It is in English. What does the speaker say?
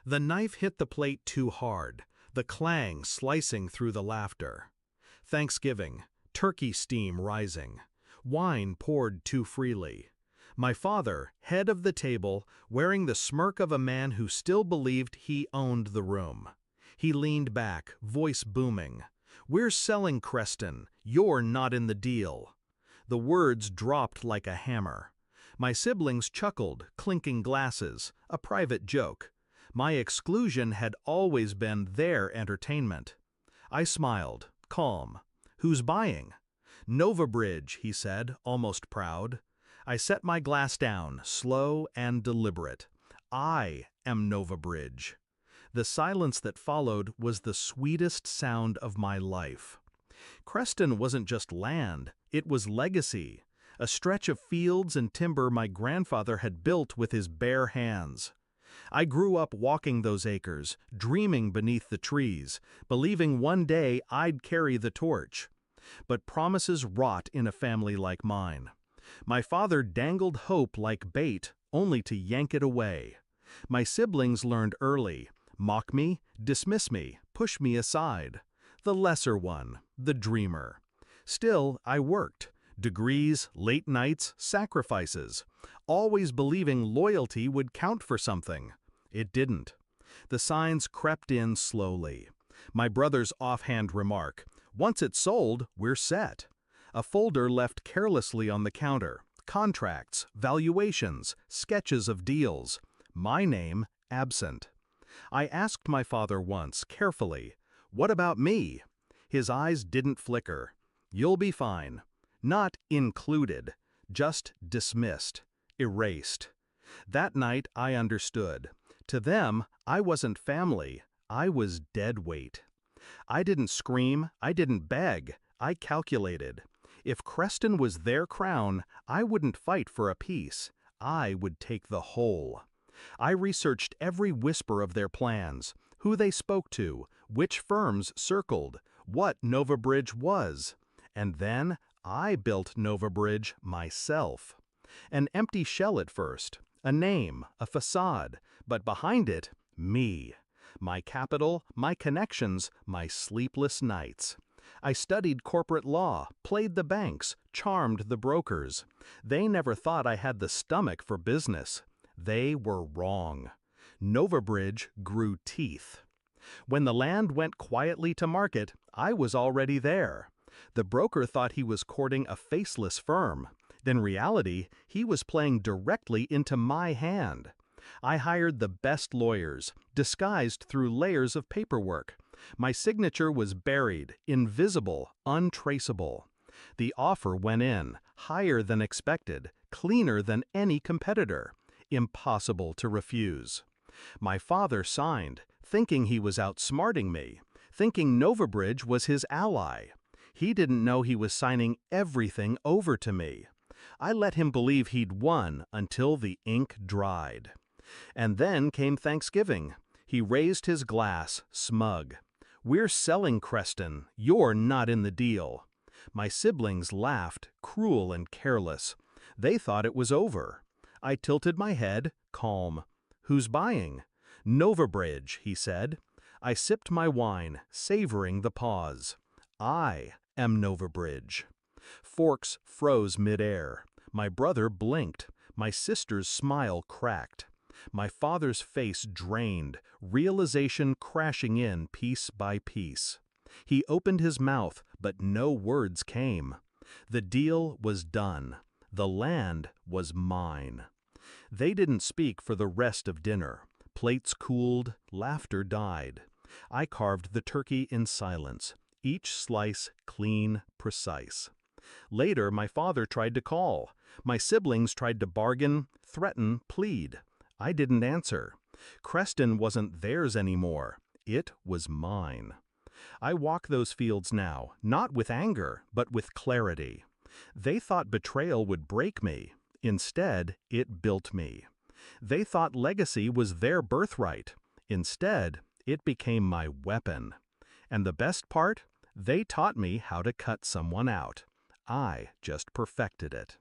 The knife hit the plate too hard, the clang slicing through the laughter. Thanksgiving, turkey steam rising. Wine poured too freely. My father, head of the table, wearing the smirk of a man who still believed he owned the room. He leaned back, voice booming. "We're selling Creston. You're not in the deal." The words dropped like a hammer. My siblings chuckled, clinking glasses, a private joke. My exclusion had always been their entertainment. I smiled, calm. "Who's buying?" "Novabridge," he said, almost proud. I set my glass down, slow and deliberate. "I am Novabridge." The silence that followed was the sweetest sound of my life. Creston wasn't just land, it was legacy, a stretch of fields and timber my grandfather had built with his bare hands. I grew up walking those acres, dreaming beneath the trees, believing one day I'd carry the torch. But promises rot in a family like mine. My father dangled hope like bait, only to yank it away. My siblings learned early: mock me, dismiss me, push me aside. The lesser one, the dreamer. Still, I worked. Degrees, late nights, sacrifices. Always believing loyalty would count for something. It didn't. The signs crept in slowly. My brother's offhand remark: "Once it's sold, we're set." A folder left carelessly on the counter. Contracts, valuations, sketches of deals. My name absent. I asked my father once, carefully, "What about me?" His eyes didn't flicker. "You'll be fine." Not included, just dismissed, erased. That night I understood. To them, I wasn't family, I was dead weight. I didn't scream, I didn't beg, I calculated. If Creston was their crown, I wouldn't fight for a piece, I would take the whole. I researched every whisper of their plans, who they spoke to, which firms circled, what Novabridge was. And then I built Novabridge myself. An empty shell at first, a name, a facade, but behind it, me. My capital, my connections, my sleepless nights. I studied corporate law, played the banks, charmed the brokers. They never thought I had the stomach for business. They were wrong. Novabridge grew teeth. When the land went quietly to market, I was already there. The broker thought he was courting a faceless firm. In reality, he was playing directly into my hand. I hired the best lawyers, disguised through layers of paperwork. My signature was buried, invisible, untraceable. The offer went in, higher than expected, cleaner than any competitor. Impossible to refuse. My father signed, thinking he was outsmarting me, thinking Novabridge was his ally. He didn't know he was signing everything over to me. I let him believe he'd won until the ink dried. And then came Thanksgiving. He raised his glass, smug. "We're selling Creston. You're not in the deal." My siblings laughed, cruel and careless. They thought it was over. I tilted my head, calm. "Who's buying?" "Novabridge," he said. I sipped my wine, savoring the pause. I am Novabridge. Forks froze midair. My brother blinked. My sister's smile cracked. My father's face drained, realization crashing in piece by piece. He opened his mouth, but no words came. The deal was done. The land was mine. They didn't speak for the rest of dinner. Plates cooled, laughter died. I carved the turkey in silence, each slice clean, precise. Later, my father tried to call. My siblings tried to bargain, threaten, plead. I didn't answer. Creston wasn't theirs anymore. It was mine. I walk those fields now, not with anger, but with clarity. They thought betrayal would break me. Instead, it built me. They thought legacy was their birthright. Instead, it became my weapon. And the best part? They taught me how to cut someone out. I just perfected it.